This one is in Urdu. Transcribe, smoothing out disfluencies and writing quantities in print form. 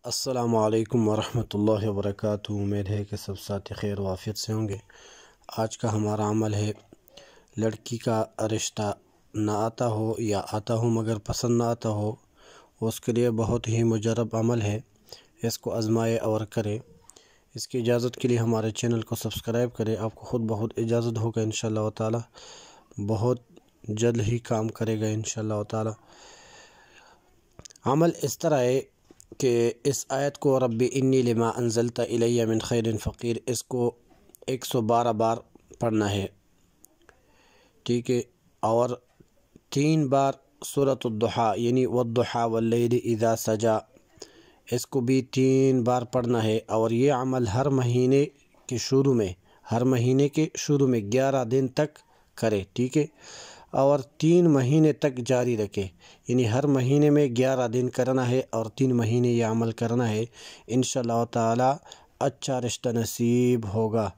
السلام علیکم ورحمۃ اللہ وبرکاتہ۔ امید ہے کہ سب ساتھی خیر و عافیت سے ہوں گے۔ آج کا ہمارا عمل ہے، لڑکی کا رشتہ نہ آتا ہو یا آتا ہو مگر پسند نہ آتا ہو، اس کے لیے بہت ہی مجرب عمل ہے، اس کو آزمائے اور کرے۔ اس کی اجازت کے لیے ہمارے چینل کو سبسکرائب کرے، آپ کو خود بہت اجازت ہوگا انشاءاللہ تعالی، بہت جلد ہی کام کرے گا انشاءاللہ تعالی۔ عمل اس طرح ہے کہ اس آیت کو رب انی لما انزلت الی من خیر فقیر، اس کو 112 بار پڑھنا ہے، ٹھیک ہے، اور 3 بار سورۃ الضحیٰ یعنی والضحیٰ واللیل اذا سجا، اس کو بھی 3 بار پڑھنا ہے۔ اور یہ عمل ہر مہینے کے شروع میں 11 دن تک کرے، ٹھیک ہے، اور 3 مہینے تک جاری رکھے، یعنی ہر مہینے میں 11 دن کرنا ہے اور 3 مہینے یہ عمل کرنا ہے، انشاءاللہ تعالی اچھا رشتہ نصیب ہوگا۔